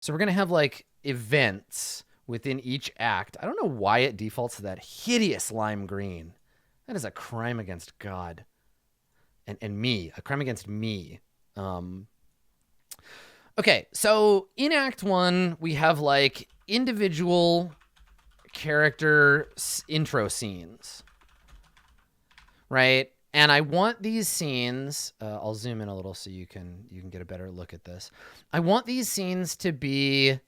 So we're going to have like events within each act. I don't know why it defaults to that hideous lime green. That is a crime against God and me, a crime against me. Okay, so in Act 1, we have like individual character intro scenes, right? And I want these scenes, I'll zoom in a little so you can get a better look at this. I want these scenes to be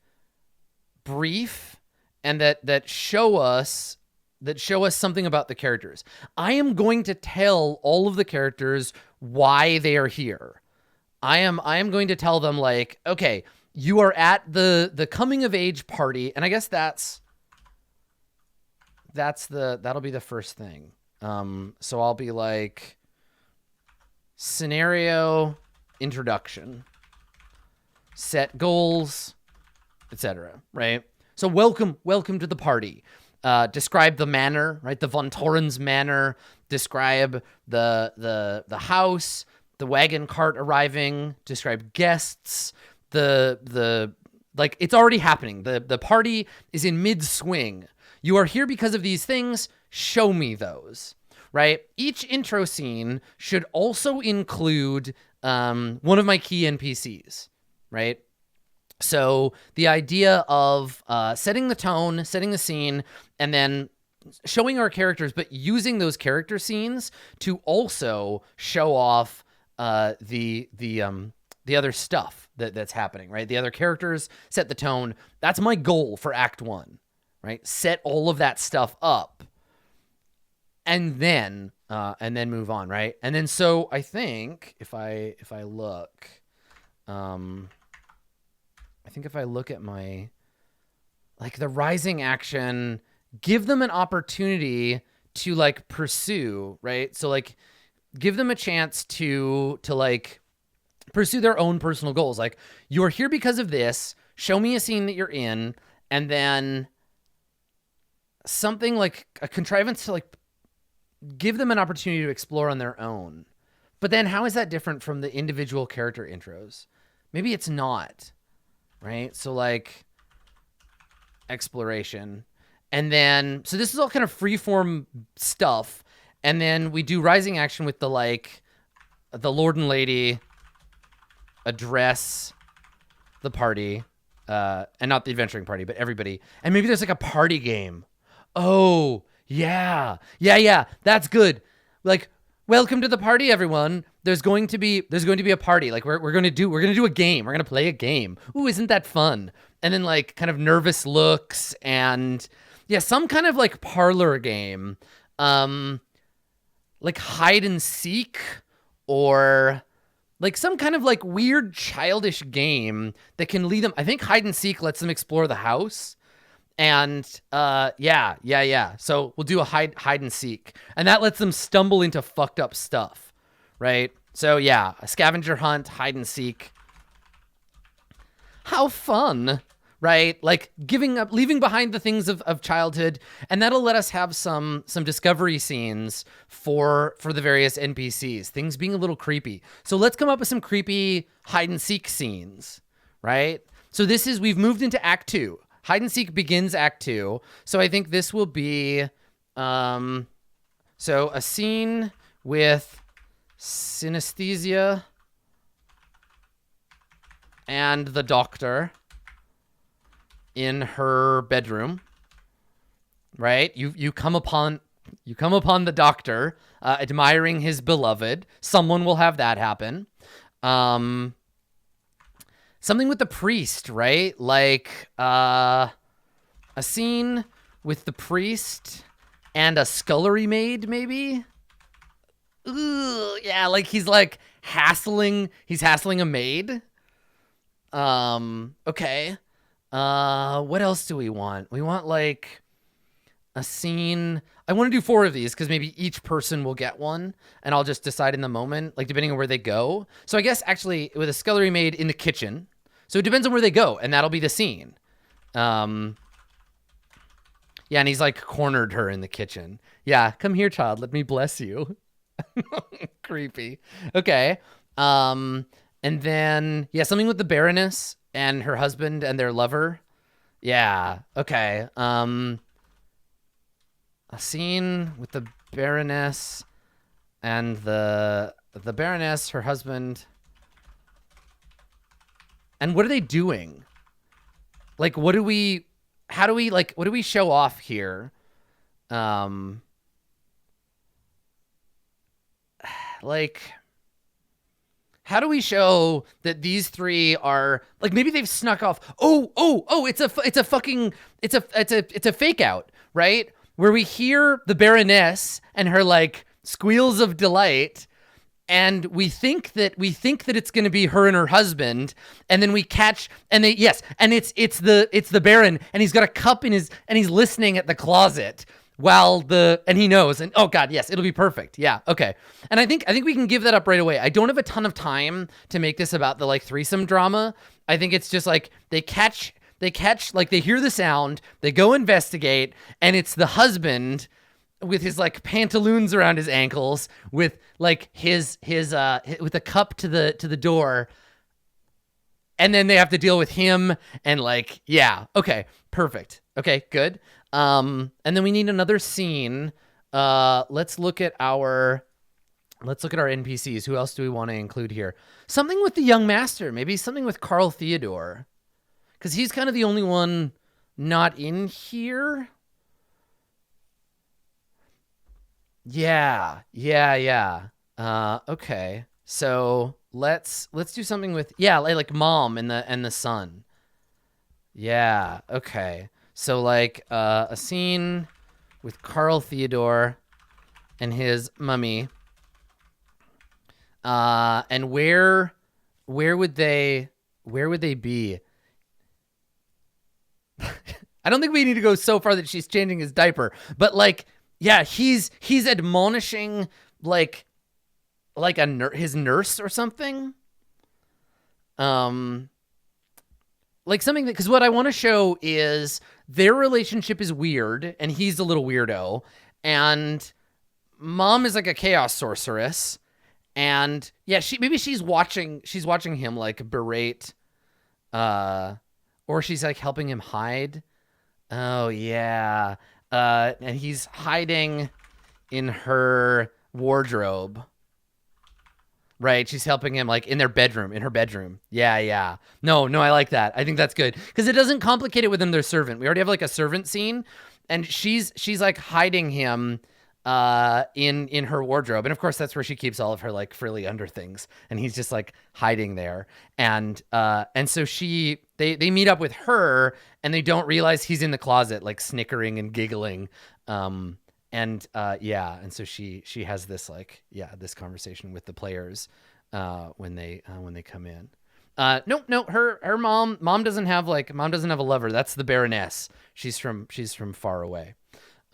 brief and that show us something about the characters. I am going to tell all of the characters why they are here. I am going to tell them like, okay, you are at the coming of age party, and I guess that'll be the first thing. So I'll be like, scenario, introduction, set goals, etc. Right? So welcome to the party. Describe the manor, right? The Von Torrens manor. Describe the house, the wagon cart arriving. Describe guests. The like it's already happening. The party is in mid swing. You are here because of these things. Show me those, right? Each intro scene should also include one of my key NPCs, right? So the idea of setting the tone, setting the scene, and then showing our characters, but using those character scenes to also show off the other stuff that's happening, right? The other characters set the tone. That's my goal for Act 1, right? Set all of that stuff up, and then move on, right? And then so I think if I look, I think if I look at my, like the rising action, give them an opportunity to like pursue, right? So like give them a chance to like pursue their own personal goals. Like you're here because of this, show me a scene that you're in, and then something like a contrivance to like give them an opportunity to explore on their own. But then how is that different from the individual character intros? Maybe it's not. Right? So like exploration. And then, so this is all kind of freeform stuff. And then we do rising action with the like, the Lord and Lady address the party. And not the adventuring party, but everybody. And maybe there's like a party game. Oh, yeah. Yeah. That's good. Like, welcome to the party, everyone. There's going to be a party. Like we're going to do a game. We're going to play a game. Ooh, isn't that fun? And then like kind of nervous looks and yeah, some kind of like parlor game. Like hide and seek or like some kind of like weird childish game that can lead them. I think hide and seek lets them explore the house. And yeah. So we'll do a hide and seek, and that lets them stumble into fucked up stuff, right? So yeah, a scavenger hunt, hide and seek. How fun, right? Like leaving behind the things of childhood, and that'll let us have some discovery scenes for the various NPCs. Things being a little creepy. So let's come up with some creepy hide and seek scenes, right? So we've moved into Act 2. Hide and seek begins Act 2. So I think this will be, so a scene with synesthesia and the doctor in her bedroom, right? You come upon the doctor admiring his beloved. Someone will have that happen. Something with the priest, right? Like a scene with the priest and a scullery maid, maybe? Ooh, yeah, like he's like hassling a maid. Okay. What else do we want? We want like a scene. I want to do 4 of these because maybe each person will get one, and I'll just decide in the moment, like depending on where they go. So I guess actually with a scullery maid in the kitchen. So it depends on where they go, and that'll be the scene. Yeah, and he's like cornered her in the kitchen. Yeah, come here, child. Let me bless you. Creepy. Okay. And then, yeah, something with the Baroness and her husband and their lover. Yeah. Okay. A scene with the Baroness and the Baroness, her husband. And what are they doing? Like, what do we show off here? Like, how do we show that these three are like, maybe they've snuck off? Oh, it's a fake out, right? Where we hear the Baroness and her like squeals of delight, and we think that it's going to be her and her husband, and then we catch, and it's the Baron, and he's got a cup in his, and he's listening at the closet while and he knows, and oh god, yes, it'll be perfect. Yeah, okay. And I think we can give that up right away. I don't have a ton of time to make this about the like threesome drama. I think it's just like they catch, like they hear the sound, they go investigate, and it's the husband with his like pantaloons around his ankles, with like his with a cup to the door, and then they have to deal with him, and like, yeah, okay, perfect, okay, good. And then we need another scene. Let's look at our NPCs. Who else do we want to include here? Something with the young master, maybe something with Carl Theodore, because he's kind of the only one not in here. Yeah. Okay. So let's do something with, like mom and the son. Yeah. Okay. So like a scene with Carl Theodore and his mummy. And where would they be? I don't think we need to go so far that she's changing his diaper, but like, yeah, he's admonishing like his nurse or something. Like something that, because what I want to show is their relationship is weird, and he's a little weirdo, and mom is like a chaos sorceress, and yeah, she's watching him like berate, or she's like helping him hide. Oh yeah. And he's hiding in her wardrobe. Right, she's helping him like in her bedroom. Yeah. No, I like that. I think that's good, because it doesn't complicate it with them, their servant. We already have like a servant scene, and she's like hiding him in her wardrobe, and of course that's where she keeps all of her like frilly under things, and he's just like hiding there, and so they meet up with her, and they don't realize he's in the closet like snickering and giggling, and so she has this like, this conversation with the players when they come in. No, her mom doesn't have a lover. That's the Baroness. She's from far away.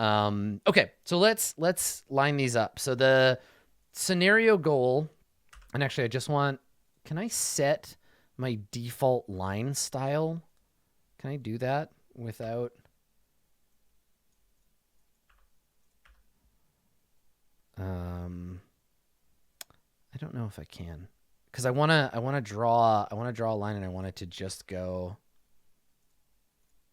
Okay, so let's line these up. So the scenario goal, and actually can I set my default line style? Can I do that without? I don't know if I can, because I want to draw a line, and I want it to just go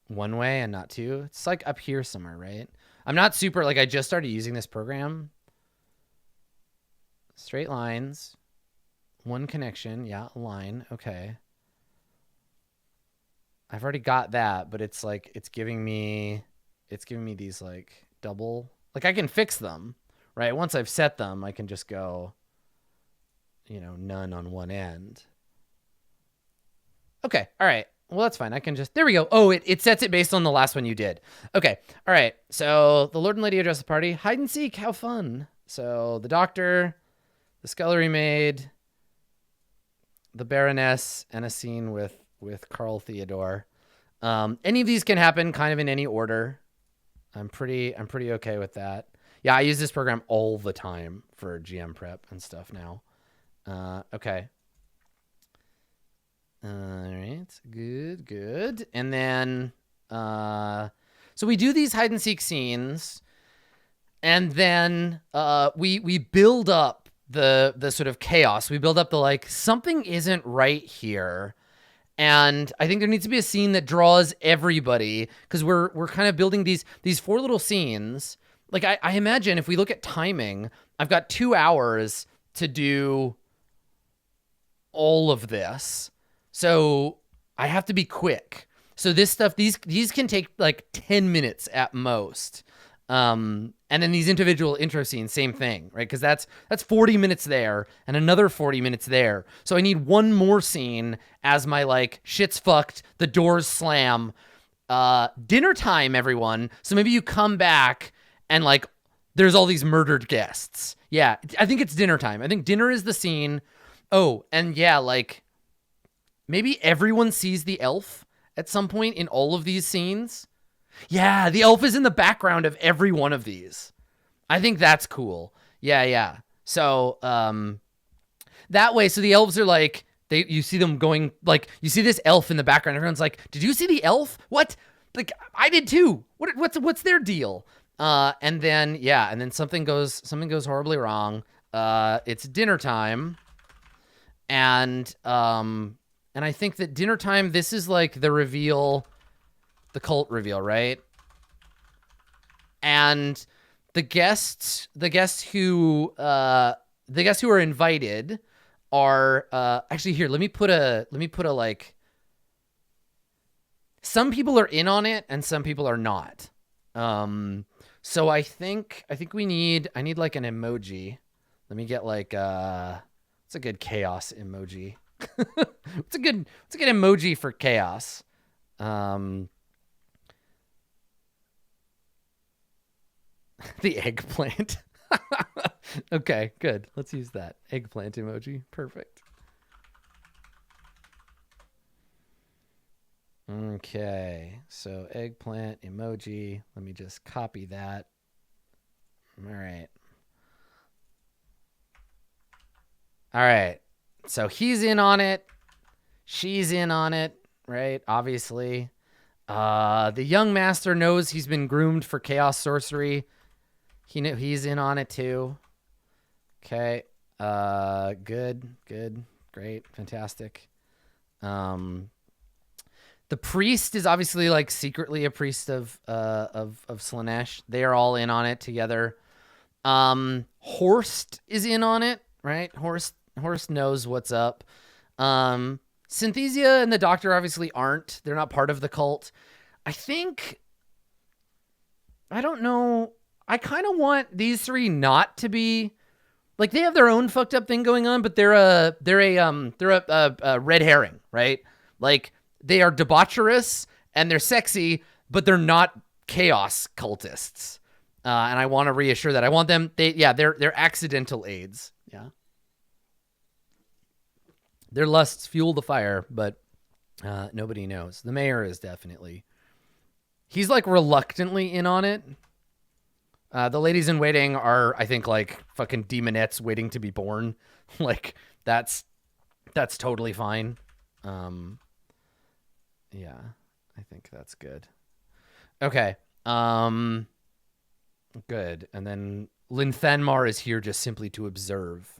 one way and not two. It's like up here somewhere, right? I'm not super, like, I just started using this program. Straight lines, one connection. Yeah, a line. Okay. I've already got that, but it's like, it's giving me these like double, like I can fix them, right? Once I've set them, I can just go, none on one end. Okay. All right. Well, that's fine. I can just, there we go. Oh, it sets it based on the last one you did. Okay. All right. So the Lord and Lady address the party. Hide and seek. How fun. So the doctor, the scullery maid, the Baroness, and a scene with Carl Theodore. Any of these can happen kind of in any order. I'm pretty okay with that. Yeah, I use this program all the time for GM prep and stuff now. Okay. All right. Good. And then, so we do these hide and seek scenes, and then, we build up the sort of chaos. We build up the, like, something isn't right here. And I think there needs to be a scene that draws everybody, because we're kind of building these 4 little scenes. Like I imagine if we look at timing, I've got 2 hours to do all of this. So I have to be quick. So this stuff, these can take like 10 minutes at most. And then these individual intro scenes, same thing, right? Because that's 40 minutes there and another 40 minutes there. So I need one more scene as my like shit's fucked, the doors slam, dinner time, everyone. So maybe you come back and like there's all these murdered guests. Yeah, I think it's dinner time. I think dinner is the scene. Oh, and yeah, like maybe everyone sees the elf at some point in all of these scenes. Yeah, the elf is in the background of every one of these. I think that's cool. Yeah. So, that way, so the elves are like, you see them going, like, you see this elf in the background. Everyone's like, did you see the elf? What? Like, I did too. What's their deal? And then something goes horribly wrong. It's dinner time. And I think that dinner time, this is like the reveal, the cult reveal, right? And the guests who are invited are actually here. Let me put a like, some people are in on it and some people are not. So I think I need like an emoji. Let me get like it's a good chaos emoji. It's a good emoji for chaos. The eggplant. Okay, good. Let's use that eggplant emoji. Perfect. Okay, so eggplant emoji. Let me just copy that. All right. So he's in on it. She's in on it, right? Obviously. The young master knows he's been groomed for chaos sorcery. He's in on it too. Okay. Good. Great. Fantastic. The priest is obviously like secretly a priest of Slaanesh. They are all in on it together. Horst is in on it, right? Horst knows what's up. Synthesia and the doctor obviously aren't. They're not part of the cult. I don't know. I kind of want these 3 not to be like, they have their own fucked up thing going on, but they're a red herring, right? Like, they are debaucherous and they're sexy, but they're not chaos cultists. And I want to reassure that. I want them. They're accidental aids. Yeah. Their lusts fuel the fire, but nobody knows. The mayor is definitely. He's like reluctantly in on it. The ladies in waiting are, I think, like fucking demonettes waiting to be born. Like that's totally fine. Yeah, I think that's good. Okay. Good. And then Linthanmar is here just simply to observe.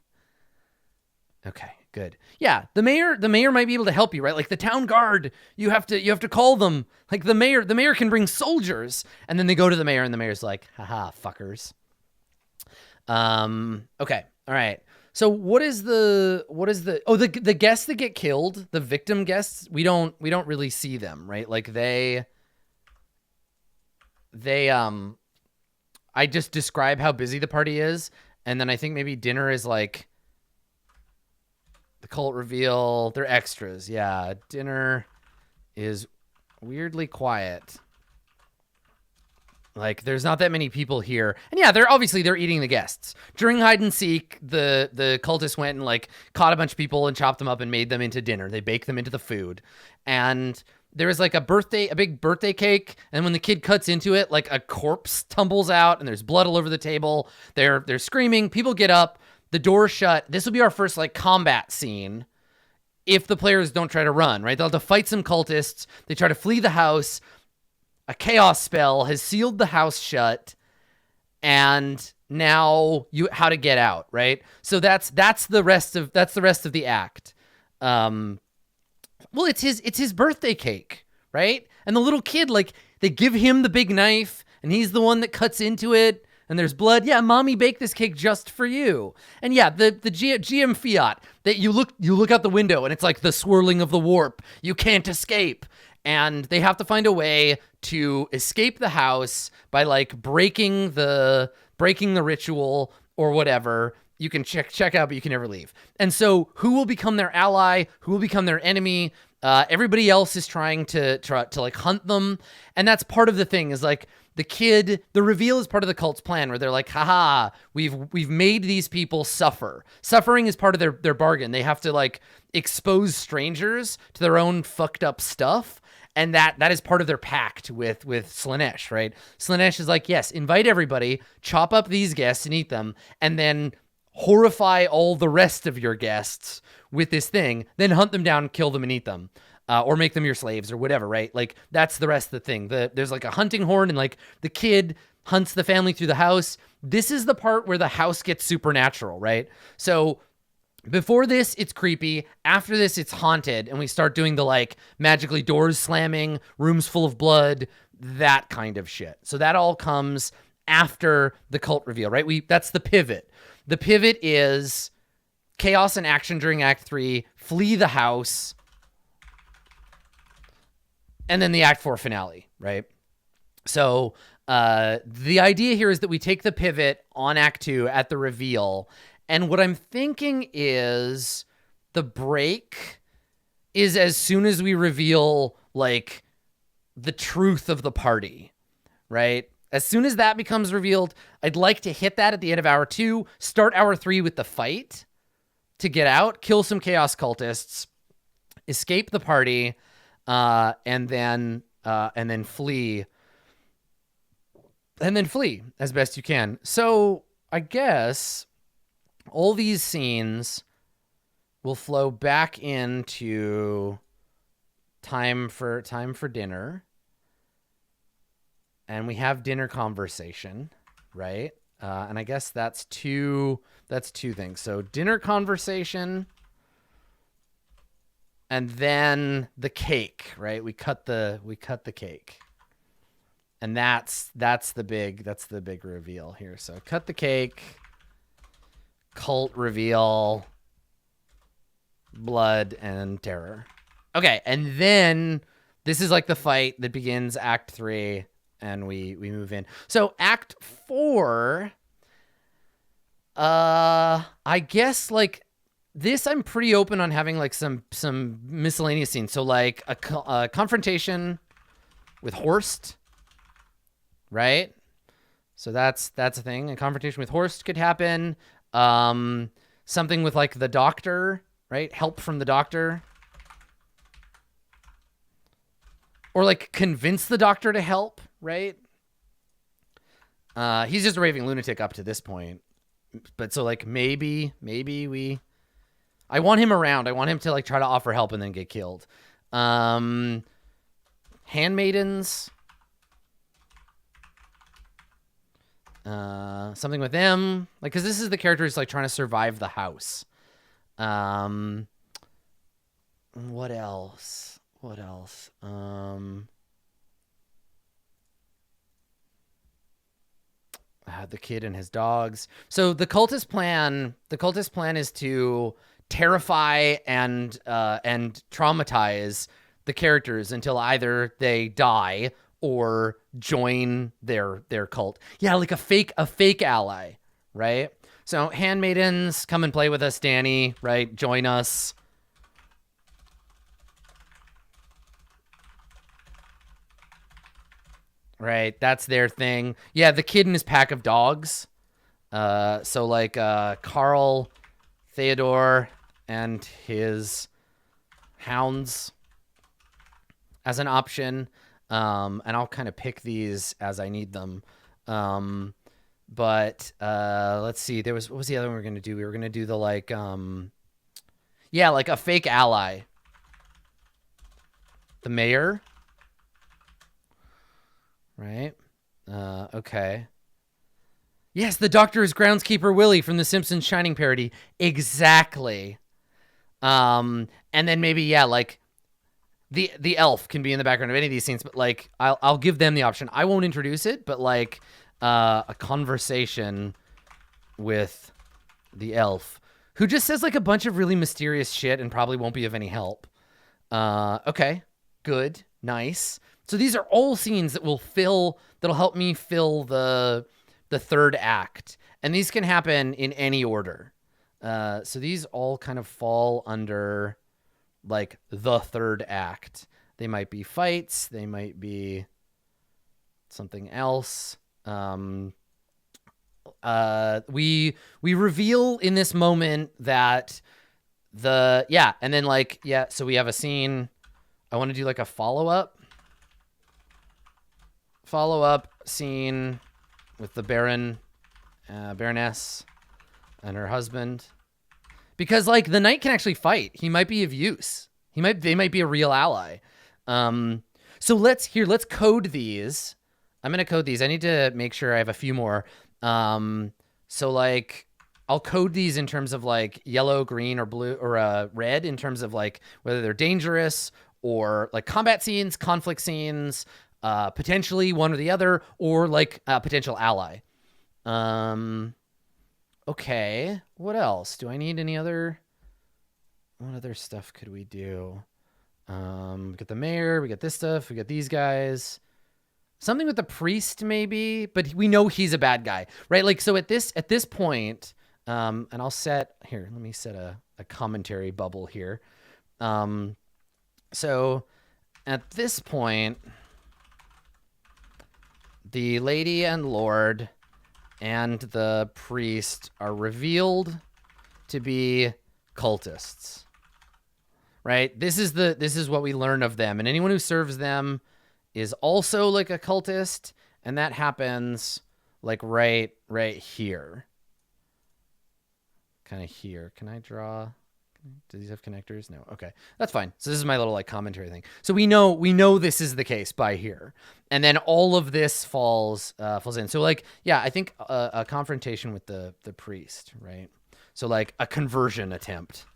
Okay, good. Yeah, the mayor might be able to help you, right? Like the town guard, you have to call them. Like the mayor can bring soldiers, and then they go to the mayor, and the mayor's like, haha, fuckers. Okay, all right. So what is the the guests that get killed, the victim guests, we don't really see them, right? Like they I just describe how busy the party is, and then I think maybe dinner is like the cult reveal. They're extras. Yeah, dinner is weirdly quiet. Like there's not that many people here. And yeah, they're eating the guests. During hide and seek, the cultists went and like caught a bunch of people and chopped them up and made them into dinner. They baked them into the food. And there was like a big birthday cake, and when the kid cuts into it, like a corpse tumbles out and there's blood all over the table. They're screaming, people get up, the door's shut. This will be our first like combat scene if the players don't try to run, right? They'll have to fight some cultists. They try to flee the house. A chaos spell has sealed the house shut, and now how to get out, right? So that's the rest of the act. Well, it's his birthday cake, right? And the little kid, like, they give him the big knife, and he's the one that cuts into it, and there's blood. Yeah, mommy baked this cake just for you. And yeah, the GM Fiat, that you look out the window, and it's like the swirling of the warp. You can't escape. And they have to find a way to escape the house by, like, breaking the ritual or whatever. You can check out, but you can never leave. And so who will become their ally? Who will become their enemy? Everybody else is trying to like hunt them. And that's part of the thing, is like the reveal is part of the cult's plan, where they're like, haha, we've made these people suffer. Suffering is part of their bargain. They have to, like, expose strangers to their own fucked up stuff. And that is part of their pact with Slaanesh, right? Slaanesh is like, yes, invite everybody, chop up these guests and eat them, and then horrify all the rest of your guests with this thing, then hunt them down, kill them, and eat them. Or make them your slaves or whatever, right? Like, that's the rest of the thing. There's like a hunting horn, and like the kid hunts the family through the house. This is the part where the house gets supernatural, right? So before this, it's creepy. After this, it's haunted, and we start doing the, like, magically doors slamming, rooms full of blood, that kind of shit. So that all comes after the cult reveal, right? That's the pivot. The pivot is chaos and action during Act 3, flee the house, and then the Act 4 finale, right? So the idea here is that we take the pivot on Act 2 at the reveal, and what I'm thinking is the break is as soon as we reveal, like, the truth of the party, right? As soon as that becomes revealed, I'd like to hit that at the end of Hour 2, start Hour 3 with the fight to get out, kill some Chaos cultists, escape the party, and then flee. And then flee as best you can. So I guess all these scenes will flow back into time for dinner. And we have dinner conversation, right? And I guess that's two things. So dinner conversation, and then the cake, right? We cut the cake. And that's the big reveal here. So cut the cake, cult reveal, blood and terror. Okay, and then this is like the fight that begins Act 3, and we move in. So Act 4, I guess, like, this I'm pretty open on having, like, some miscellaneous scenes. So, like, a confrontation with Horst, right? So that's a thing. A confrontation with Horst could happen. Something with, like, the doctor, right? Help from the doctor. Or, like, convince the doctor to help, right? He's just a raving lunatic up to this point. But so, like, maybe I want him around. I want him to, like, try to offer help and then get killed. Handmaidens. Something with them. Like, because this is the character who's, like, trying to survive the house. What else? The kid and his dogs. So the cultist plan is to terrify and traumatize the characters until either they die or join their cult. Yeah, like a fake ally, right? So handmaidens, come and play with us, Danny, right? Join us. Right, that's their thing. Yeah, the kid and his pack of dogs. So like Carl, Theodore, and his hounds as an option. And I'll kind of pick these as I need them. But let's see. What was the other one we were gonna do? We were gonna do the like a fake ally. The mayor. Right? Okay. Yes, the doctor is groundskeeper Willie from the Simpsons Shining parody. Exactly. And then maybe, yeah, like the elf can be in the background of any of these scenes, but like I'll give them the option. I won't introduce it, but like a conversation with the elf, who just says like a bunch of really mysterious shit and probably won't be of any help. Okay, good, nice. So these are all scenes that'll help me fill the third act, and these can happen in any order. So these all kind of fall under like the third act. They might be fights, they might be something else. We reveal in this moment that and then like, so we have a scene. I want to do like a follow-up scene with the Baroness and her husband. Because like the knight can actually fight. He might be of use. They might be a real ally. So let's code these. I'm going to code these. I need to make sure I have a few more. So like I'll code these in terms of like yellow, green, or blue, or red, in terms of like whether they're dangerous or like combat scenes, conflict scenes, potentially one or the other, or like a potential ally. Okay, what else? Do I need any other... What other stuff could we do? We got the mayor, we got this stuff, we got these guys. Something with the priest, maybe, but we know he's a bad guy, right? Like, so at this point, and I'll set... Here, let me set a commentary bubble here. So at this point, the lady and lord and the priest are revealed to be cultists, right? This is what we learn of them, and anyone who serves them is also like a cultist, and that happens like right here, kind of here. Can I draw? Do these have connectors? No. Okay, that's fine. So this is my little like commentary thing. So we know this is the case by here, and then all of this falls in. So like, I think a confrontation with the priest, right? So like a conversion attempt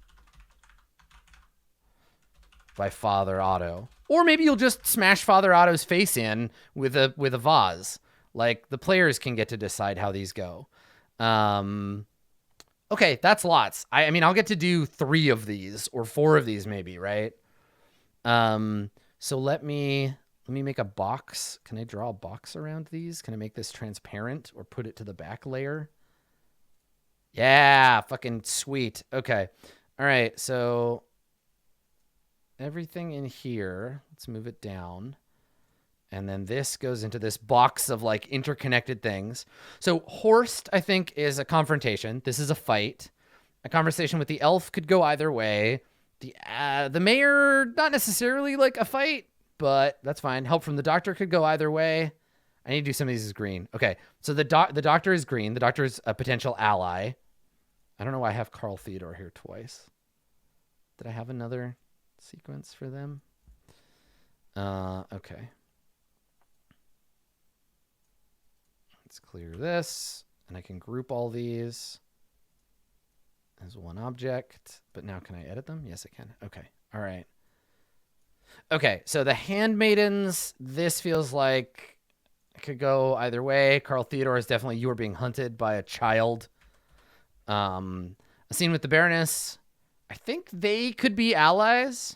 by Father Otto, or maybe you'll just smash Father Otto's face in with a vase. Like the players can get to decide how these go. Okay, that's lots. I mean, I'll get to do 3 of these or 4 of these maybe, right? So let me make a box. Can I draw a box around these? Can I make this transparent or put it to the back layer? Yeah, fucking sweet. Okay. All right, so everything in here, let's move it down. And then this goes into this box of like interconnected things. So Horst, I think, is a confrontation. This is a fight. A conversation with the elf could go either way. The mayor, not necessarily like a fight, but that's fine. Help from the doctor could go either way. I need to do some of these as green. Okay, so the doctor is green. The doctor is a potential ally. I don't know why I have Carl Theodore here twice. Did I have another sequence for them? Okay. Let's clear this, and I can group all these as one object. But now can I edit them? Yes, I can. Okay. All right. Okay, so the handmaidens, this feels like it could go either way. Carl Theodore is definitely you are being hunted by a child. A scene with the Baroness, I think they could be allies.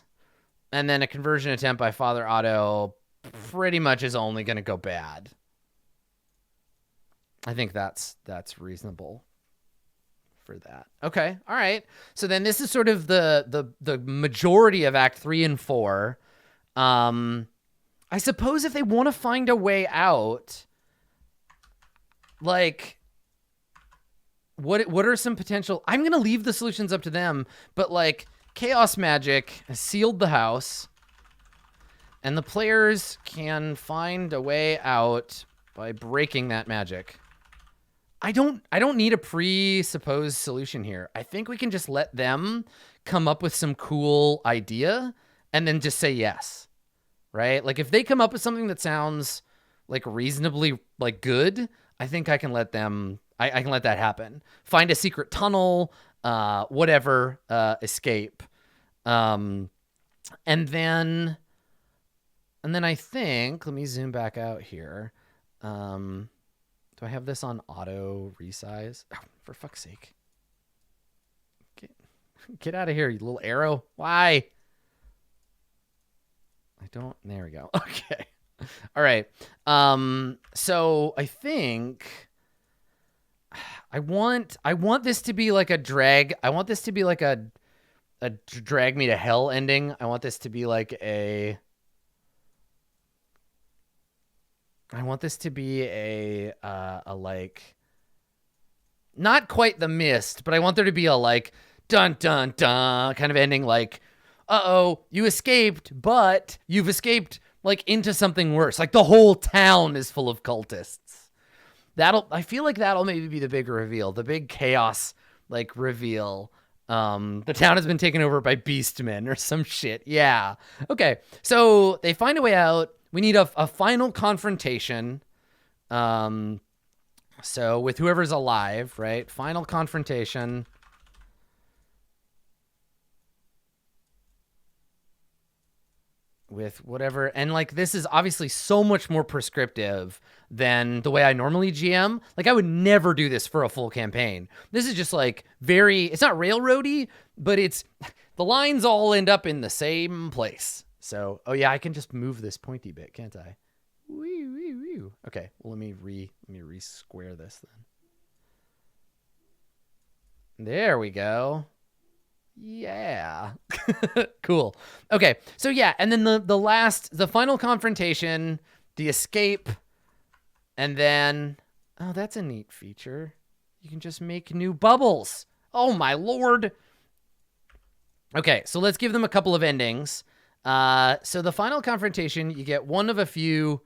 And then a conversion attempt by Father Otto pretty much is only going to go bad. I think that's reasonable for that. Okay, all right. So then this is sort of the majority of Act 3 and 4. I suppose if they want to find a way out, like, what are some potential... I'm going to leave the solutions up to them, but like chaos magic has sealed the house, and the players can find a way out by breaking that magic. I don't need a presupposed solution here. I think we can just let them come up with some cool idea and then just say yes, right? Like if they come up with something that sounds like reasonably like good, I think I can let them, I can let that happen. Find a secret tunnel, whatever, escape. And then And then I think, let me zoom back out here. Do I have this on auto resize? Oh, for fuck's sake. Get out of here, you little arrow. Why? I don't, there we go. Okay. All right. So I think I want this to be like a drag. I want this to be like a drag me to hell ending. I want this to be like a like not quite the Mist, but I want there to be a like dun dun dun kind of ending, like uh-oh, you escaped, but you've escaped like into something worse. Like the whole town is full of cultists. I feel like that'll maybe be the big reveal, the big chaos like reveal. The town has been taken over by beastmen or some shit. Yeah. Okay. So they find a way out. We need a final confrontation. So with whoever's alive, right? Final confrontation. With whatever, and like this is obviously so much more prescriptive than the way I normally GM. Like I would never do this for a full campaign. This is just like it's not railroady, but it's the lines all end up in the same place. So, oh yeah, I can just move this pointy bit, can't I? Wee, wee, wee. Okay, well let me re-square this then. There we go. Yeah. Cool. Okay. So yeah, and then the final confrontation, the escape, and then that's a neat feature. You can just make new bubbles. Oh my lord. Okay, so let's give them a couple of endings. So the final confrontation, you get one of a few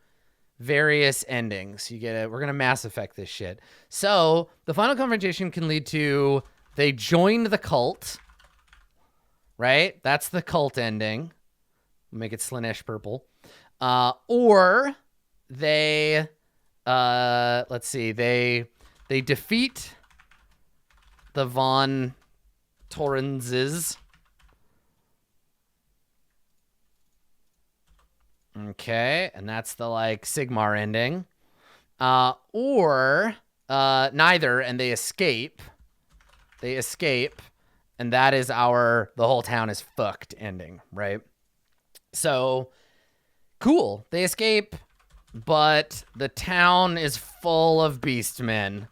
various endings. We're gonna Mass Effect this shit. So the final confrontation can lead to they joined the cult. Right? That's the cult ending. We'll make it Slaanesh purple. Or they, let's see, they defeat the Von Torrenses. Okay, and that's the like Sigmar ending. Or neither, and they escape. And that is the whole town is fucked ending, right? So, cool. They escape, but the town is full of beastmen.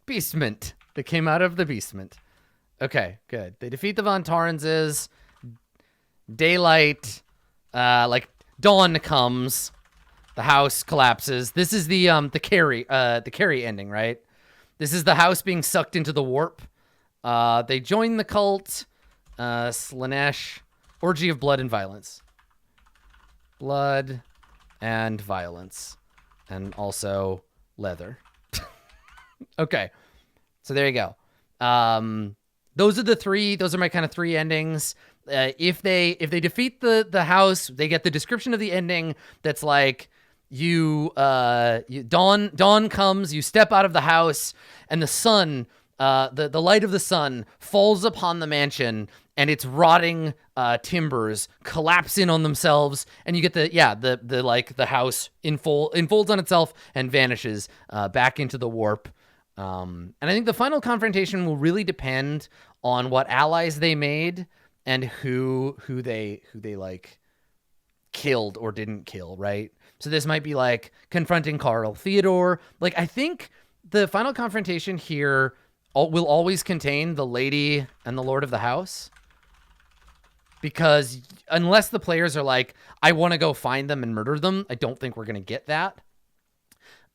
Beastment. They came out of the beastment. Okay, good. They defeat the Von Torrenses. Daylight, like dawn comes. The house collapses. This is the Carrie ending, right? This is the house being sucked into the warp. They join the cult, Slaanesh, orgy of blood and violence. Blood and violence. And also leather. Okay. So there you go. Those are my kind of three endings. If they defeat the house, they get the description of the ending that's like, dawn comes, you step out of the house, and the sun, the light of the sun falls upon the mansion, and its rotting timbers collapse in on themselves, and you get the house enfolds on itself and vanishes back into the warp. And I think the final confrontation will really depend on what allies they made and who they like killed or didn't kill, right? So this might be like confronting Carl Theodore. Like I think the final confrontation here will always contain the lady and the lord of the house, because unless the players are like, I want to go find them and murder them, I don't think we're going to get that.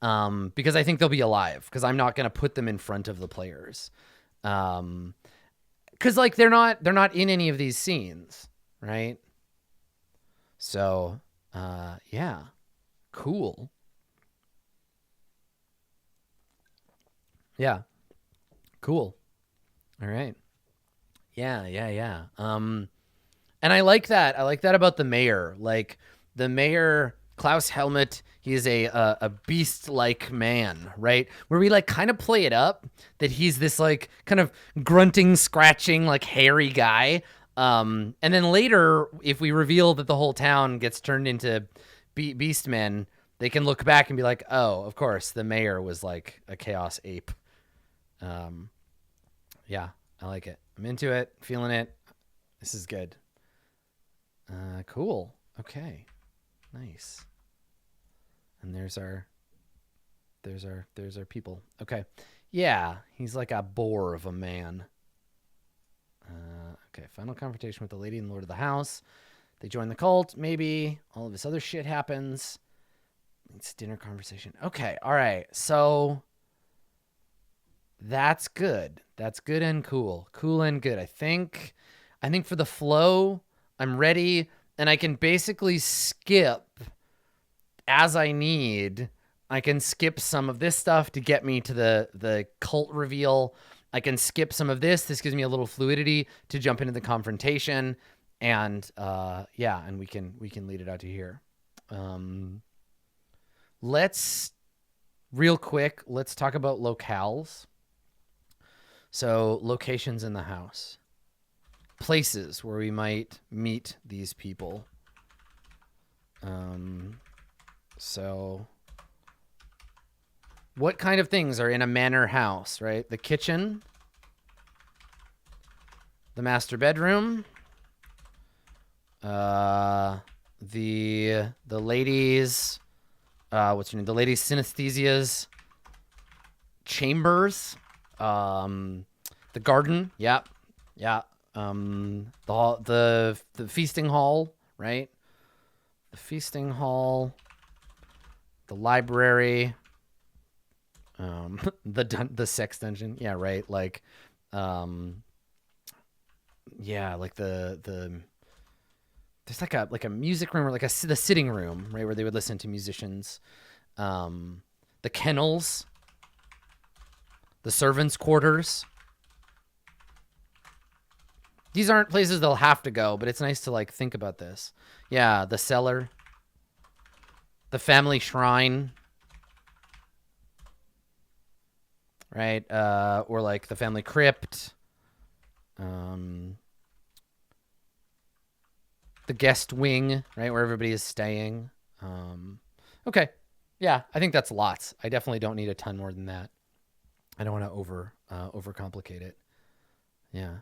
Because I think they'll be alive, because I'm not going to put them in front of the players. Because like they're not in any of these scenes, right? So, yeah, cool. Yeah. Cool. All right. Yeah. And I like that. I like that about the mayor. Like the mayor, Klaus Helmut, he is a beast-like man, right? Where we like kind of play it up that he's this like kind of grunting, scratching, like hairy guy. And then later, if we reveal that the whole town gets turned into beastmen, they can look back and be like, oh, of course, the mayor was like a chaos ape. Yeah, I like it. I'm into it, feeling it. This is good. Cool. Okay. Nice. And there's our people. Okay. Yeah, he's like a boar of a man. Okay, final confrontation with the lady and lord of the house. They join the cult, maybe. All of this other shit happens. It's dinner conversation. Okay, all right. So that's good. That's good and cool. Cool and good. I think for the flow, I'm ready, and I can basically skip as I need. I can skip some of this stuff to get me to the cult reveal. I can skip some of this. This gives me a little fluidity to jump into the confrontation, and yeah, and we can lead it out to here. Let's real quick. Let's talk about locales. So locations in the house, places where we might meet these people. So what kind of things are in a manor house, right? The kitchen, the master bedroom, the ladies, what's her name? The ladies' synesthesias chambers, the garden, yeah. The feasting hall, right? The feasting hall, the library, the sex dungeon, yeah, right. Like, yeah, like the there's like a music room or like the sitting room, right, where they would listen to musicians. The kennels, the servants' quarters. These aren't places they'll have to go, but it's nice to like think about this. Yeah, the cellar, the family shrine, right? Or like the family crypt, the guest wing, right, where everybody is staying. Okay, yeah, I think that's lots. I definitely don't need a ton more than that. I don't want to overcomplicate it. Yeah.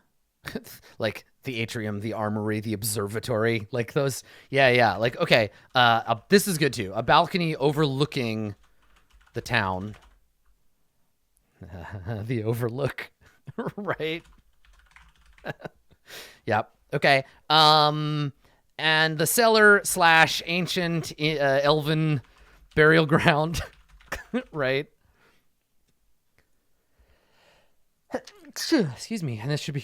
Like the atrium, the armory, the observatory, like those. Yeah. Like, okay. This is good too. A balcony overlooking the town. The overlook, right? Yep. Okay. And the cellar / ancient elven burial ground, right? Excuse me. And this should be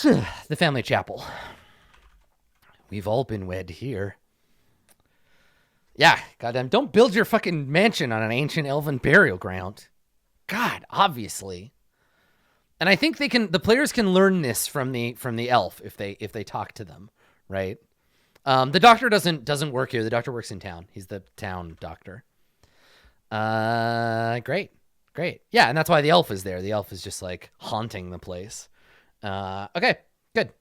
the family chapel. We've all been wed here. Yeah, goddamn. Don't build your fucking mansion on an ancient elven burial ground. God, obviously. And I think the players can learn this from the elf if they talk to them, right? The doctor doesn't work here. The doctor works in town. He's the town doctor. Great. Yeah, and that's why the elf is there. The elf is just like haunting the place. Okay, good.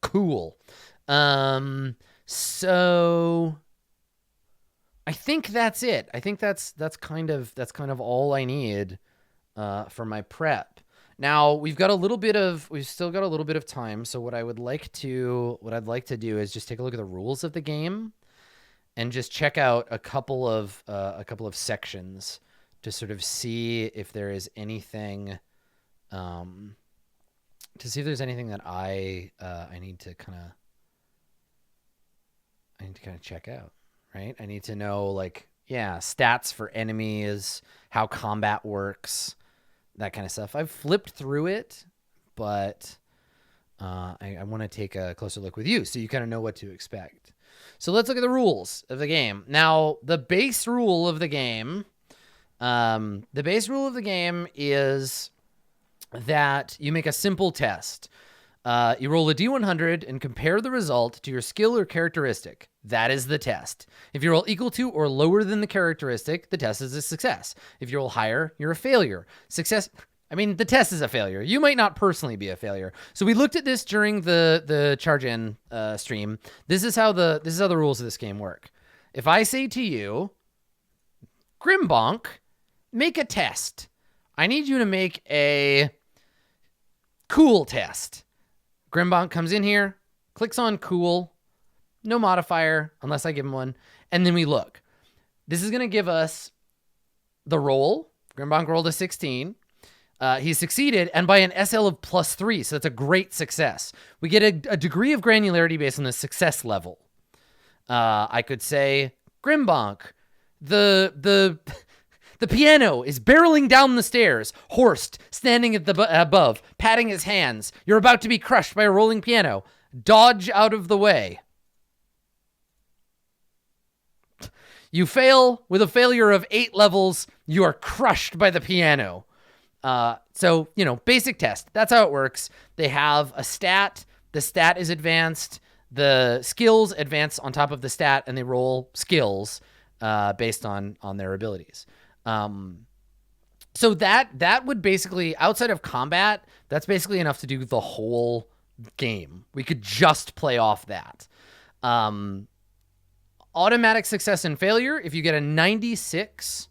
Cool. So I think that's it. I think that's kind of all I need for my prep. Now we've still got a little bit of time. So what I'd like to do is just take a look at the rules of the game and just check out a couple of sections to sort of see if there is anything, that I need to kind of check out, right? I need to know, like, yeah, stats for enemies, how combat works, that kind of stuff. I've flipped through it, but I want to take a closer look with you so you kind of know what to expect. So let's look at the rules of the game. Now, the base rule of the game is that you make a simple test. You roll a D100 and compare the result to your skill or characteristic. That is the test. If you roll equal to or lower than the characteristic, the test is a success. If you roll higher, you're a failure. Success I mean, the test is a failure. You might not personally be a failure. So we looked at this during the Charge In stream. This is how the rules of this game work. If I say to you, Grimbonk, make a test. I need you to make a cool test. Grimbonk comes in here, clicks on cool, no modifier unless I give him one, and then we look. This is going to give us the roll. Grimbonk rolled a 16. He succeeded, and by an SL of +3, so that's a great success. We get a degree of granularity based on the success level. I could say, Grimbonk, the piano is barreling down the stairs. Horst, standing at the above, patting his hands. You're about to be crushed by a rolling piano. Dodge out of the way. You fail with a failure of 8 levels. You are crushed by the piano. So, basic test. That's how it works. They have a stat. The stat is advanced. The skills advance on top of the stat, and they roll skills based on their abilities. So that would basically, outside of combat, that's basically enough to do the whole game. We could just play off that. Automatic success and failure. If you get a 96...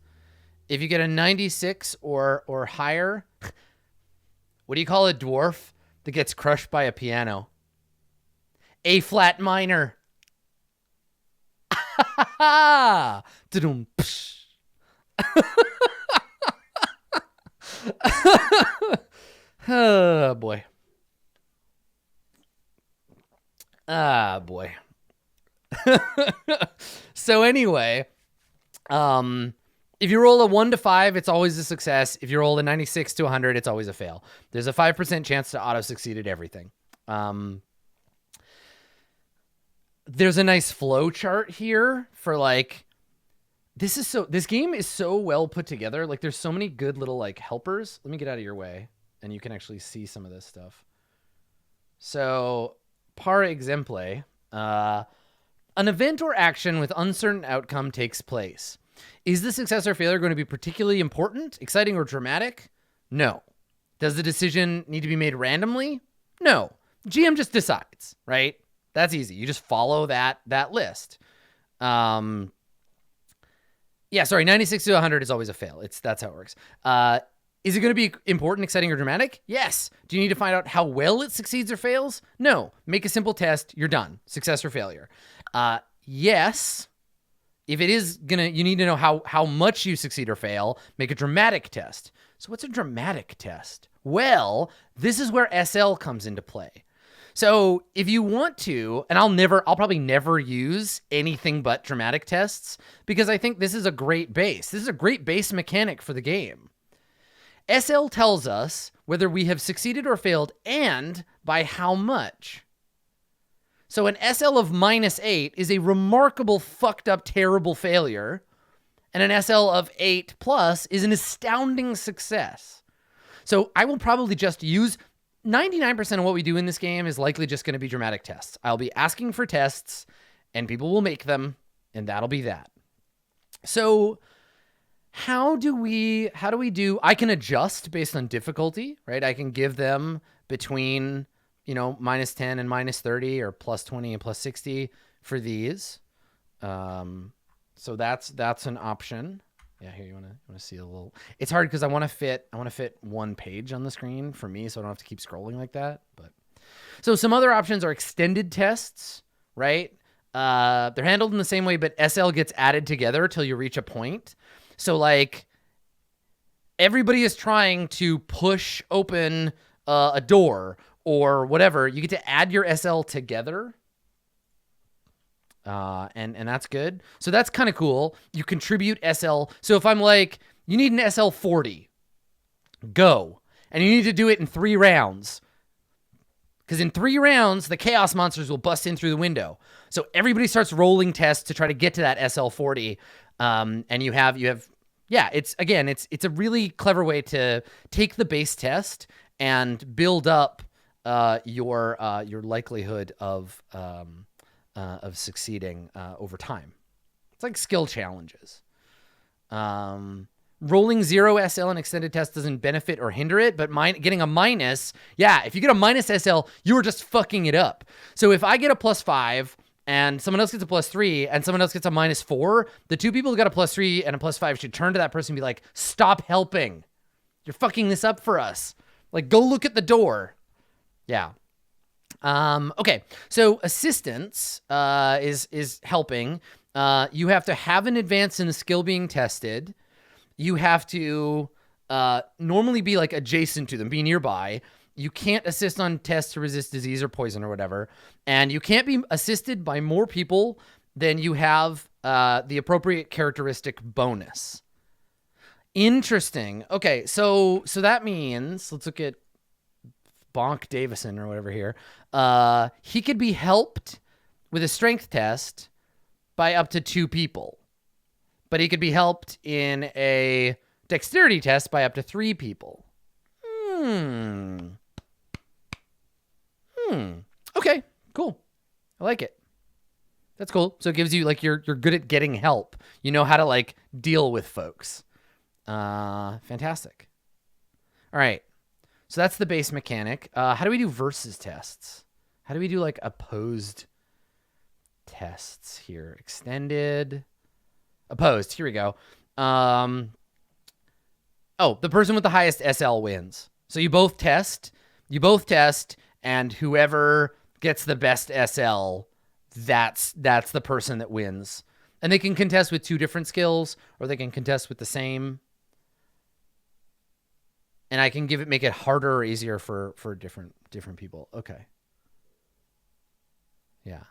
If you get a 96 or higher, what do you call a dwarf that gets crushed by a piano? A flat minor. Oh, boy. Ah, boy. So anyway, if you roll a 1 to 5, it's always a success. If you roll a 96 to 100, it's always a fail. There's a 5% chance to auto-succeed at everything. There's a nice flow chart here for this game is so well put together. Like, there's so many good little helpers. Let me get out of your way and you can actually see some of this stuff. So, par exemple, an event or action with uncertain outcome takes place. Is the success or failure going to be particularly important, exciting, or dramatic? No. Does the decision need to be made randomly? No. GM just decides, right? That's easy. You just follow that list. 96 to 100 is always a fail. That's how it works. Is it going to be important, exciting, or dramatic? Yes. Do you need to find out how well it succeeds or fails? No. Make a simple test. You're done. Success or failure. Yes. If it is you need to know how much you succeed or fail. Make a dramatic test. So what's a dramatic test? Well, this is where SL comes into play. So if you want to, and I'll probably never use anything but dramatic tests because I think this is a great base. This is a great base mechanic for the game. SL tells us whether we have succeeded or failed and by how much. So an SL of -8 is a remarkable, fucked up, terrible failure. And an SL of 8+ is an astounding success. So I will probably just use 99% of what we do in this game is likely just going to be dramatic tests. I'll be asking for tests and people will make them and that'll be that. So how do we do, I can adjust based on difficulty, right? I can give them between -10 and -30 or +20 and +60 for these. So that's an option. Yeah, here you want to see a little. It's hard because I want to fit one page on the screen for me, so I don't have to keep scrolling like that. But so some other options are extended tests, right? They're handled in the same way, but SL gets added together till you reach a point. So everybody is trying to push open a door or whatever. You get to add your SL together. And that's good. So that's kind of cool. You contribute SL. So if I'm you need an SL 40, go. And you need to do it in 3 rounds. Because in 3 rounds, the Chaos Monsters will bust in through the window. So everybody starts rolling tests to try to get to that SL 40. And you have, it's a really clever way to take the base test and build up your likelihood of succeeding over time. It's like skill challenges. rolling 0 SL in extended test doesn't benefit or hinder it, but getting a minus, yeah, if you get a minus SL, you are just fucking it up. So if I get a +5 and someone else gets a +3 and someone else gets a -4, the two people who got a +3 and a +5 should turn to that person and be like, stop helping. You're fucking this up for us. Like, go look at the door. Yeah. Okay. So assistance is helping. You have to have an advance in the skill being tested. You have to normally be like adjacent to them, be nearby. You can't assist on tests to resist disease or poison or whatever. And you can't be assisted by more people than you have the appropriate characteristic bonus. Interesting. Okay, so that means, let's look at Bonk Davison or whatever here. He could be helped with a strength test by up to 2 people. But he could be helped in a dexterity test by up to 3 people. Okay, cool. I like it. That's cool. So it gives you, like, you're good at getting help. You know how to, like, deal with folks. Fantastic. All right. So that's the base mechanic. How do we do versus tests? How do we do, like, opposed tests here? Extended... Opposed. Here we go. Oh, the person with the highest SL wins. So you both test, and whoever gets the best SL, that's the person that wins. And they can contest with 2 different skills, or they can contest with the same. And I can make it harder or easier for different people. Okay. Yeah.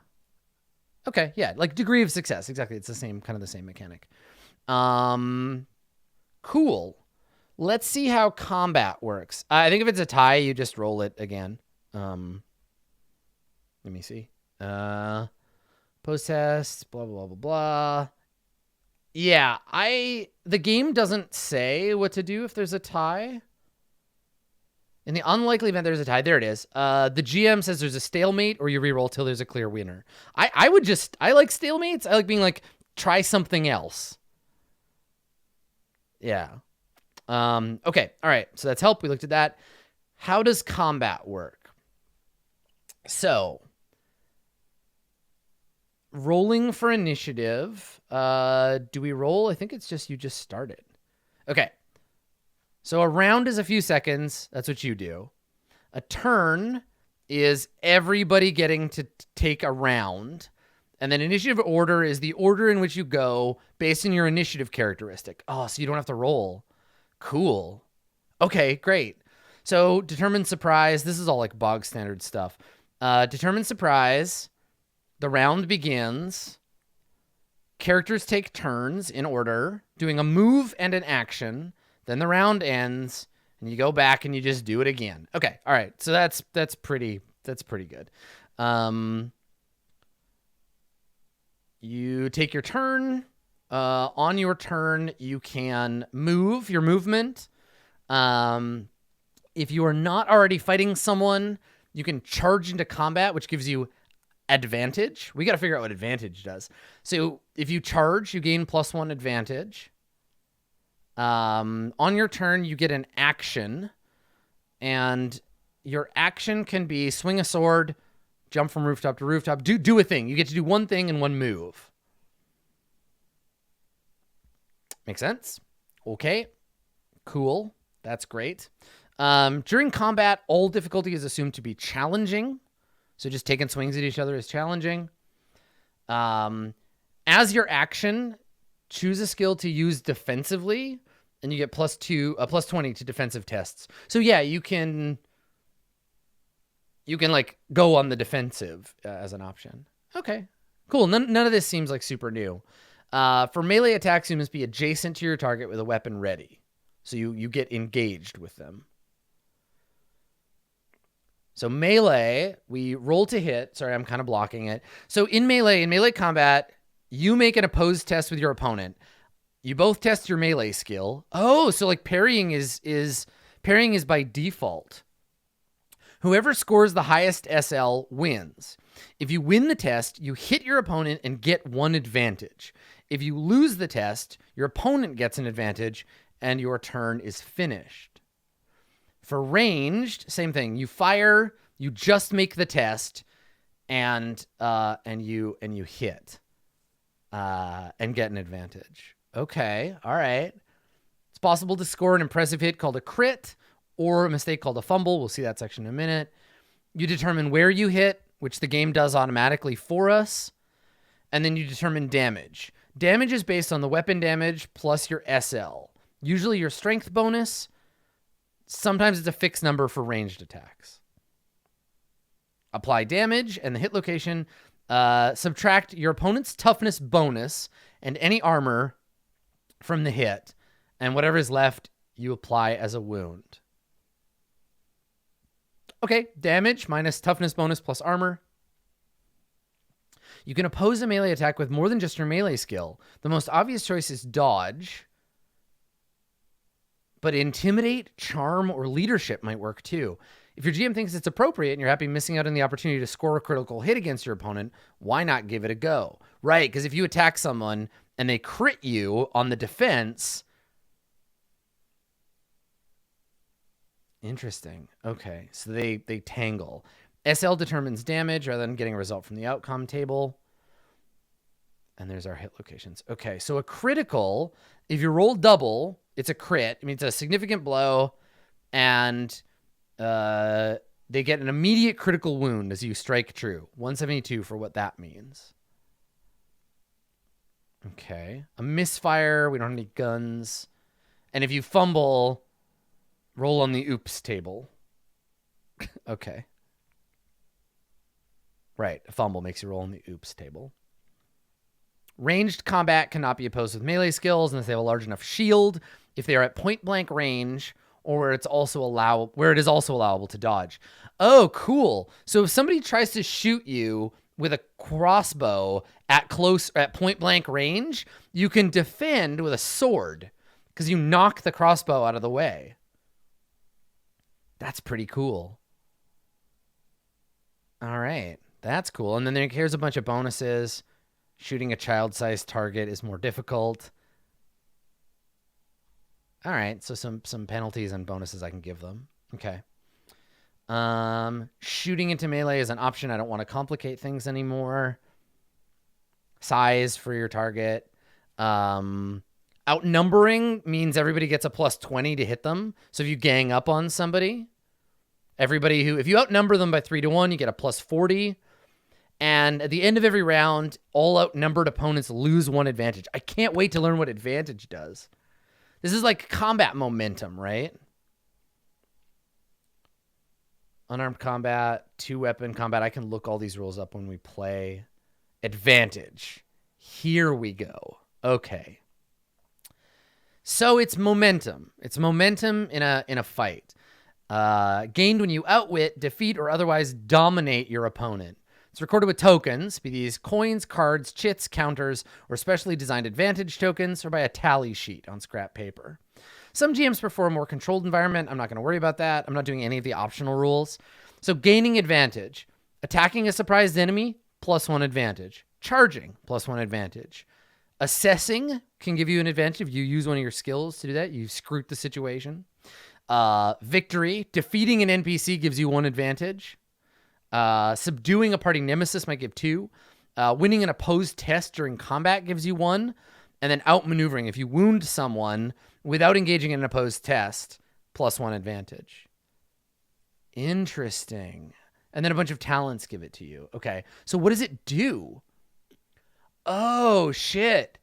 Okay, yeah, like degree of success. Exactly, it's the same mechanic. Cool. Let's see how combat works. I think if it's a tie, you just roll it again. Let me see. Post test, blah, blah, blah, blah. Yeah, the game doesn't say what to do if there's a tie. In the unlikely event there's a tie, there it is. The GM says there's a stalemate, or you reroll till there's a clear winner. I like stalemates. I like being like, try something else. Yeah. Okay. All right. So that's help. We looked at that. How does combat work? So, rolling for initiative. Do we roll? I think it's just you just started. Okay. So a round is a few seconds. That's what you do. A turn is everybody getting to take a round. And then initiative order is the order in which you go based on your initiative characteristic. Oh, so you don't have to roll. Cool. Okay, great. So determine surprise. This is all like bog standard stuff. Determine surprise. The round begins. Characters take turns in order, doing a move and an action. Then the round ends, and you go back and you just do it again. Okay, all right. So that's pretty good. You take your turn. On your turn, you can move your movement. If you are not already fighting someone, you can charge into combat, which gives you advantage. We got to figure out what advantage does. So if you charge, you gain +1 advantage. On your turn, you get an action, and your action can be swing a sword, jump from rooftop to rooftop, do a thing. You get to do one thing and one move. Make sense? Okay. Cool. That's great. During combat, all difficulty is assumed to be challenging. So just taking swings at each other is challenging. As your action, choose a skill to use defensively, and you get +20 to defensive tests. So yeah, you can like go on the defensive as an option. Okay, cool. None of this seems like super new. For melee attacks, you must be adjacent to your target with a weapon ready. So you get engaged with them. So melee, we roll to hit. Sorry, I'm kind of blocking it. So in melee combat, you make an opposed test with your opponent. You both test your melee skill. Oh, so like parrying is by default. Whoever scores the highest SL wins. If you win the test, you hit your opponent and get 1 advantage. If you lose the test, your opponent gets an advantage and your turn is finished. For ranged, same thing. You fire, you just make the test, and you hit, and get an advantage. Okay, all right. It's possible to score an impressive hit called a crit, or a mistake called a fumble. We'll see that section in a minute. You determine where you hit, which the game does automatically for us, and then you determine damage. Damage is based on the weapon damage plus your SL. Usually your strength bonus. Sometimes it's a fixed number for ranged attacks. Apply damage and the hit location. Subtract your opponent's toughness bonus and any armor from the hit. And whatever is left, you apply as a wound. Okay, damage minus toughness bonus plus armor. You can oppose a melee attack with more than just your melee skill. The most obvious choice is dodge. But intimidate, charm, or leadership might work too. If your GM thinks it's appropriate and you're happy missing out on the opportunity to score a critical hit against your opponent, why not give it a go? Right, because if you attack someone and they crit you on the defense... Interesting. Okay, so they tangle. SL determines damage rather than getting a result from the outcome table. And there's our hit locations. Okay, so a critical, if you roll double, it's a crit. I mean, it's a significant blow, and they get an immediate critical wound as you strike true. 172 for what that means. Okay. A misfire, we don't have any guns. And if you fumble, roll on the oops table. Okay. Right, a fumble makes you roll on the oops table. Ranged combat cannot be opposed with melee skills unless they have a large enough shield, if they are at point blank range, or where it is also allowable to dodge. Oh, cool. So if somebody tries to shoot you with a crossbow at point blank range, you can defend with a sword because you knock the crossbow out of the way. That's pretty cool. All right. That's cool. And then here's a bunch of bonuses. Shooting a child-sized target is more difficult. All right, so some penalties and bonuses I can give them. Okay. Shooting into melee is an option. I don't want to complicate things anymore. Size for your target. Outnumbering means everybody gets a plus 20 to hit them. So if you gang up on somebody, if you outnumber them by 3-1, you get a plus 40. And at the end of every round, all outnumbered opponents lose 1 advantage. I can't wait to learn what advantage does. This is like combat momentum, right? Unarmed combat, 2-weapon combat. I can look all these rules up when we play. Advantage. Here we go. Okay. So it's momentum. It's momentum in a fight. Gained when you outwit, defeat, or otherwise dominate your opponent. It's recorded with tokens, be these coins, cards, chits, counters, or specially designed advantage tokens, or by a tally sheet on scrap paper. Some GMs prefer a more controlled environment. I'm not going to worry about that. I'm not doing any of the optional rules. So gaining advantage. Attacking a surprised enemy, plus 1 advantage. Charging, plus 1 advantage. Assessing can give you an advantage if you use one of your skills to do that. You scrut the situation. Victory. Defeating an NPC gives you 1 advantage. Subduing a party nemesis might give 2. Winning an opposed test during combat gives you 1. And then outmaneuvering. If you wound someone without engaging in an opposed test, plus 1 advantage. Interesting. And then a bunch of talents give it to you. Okay. So what does it do? Oh, shit.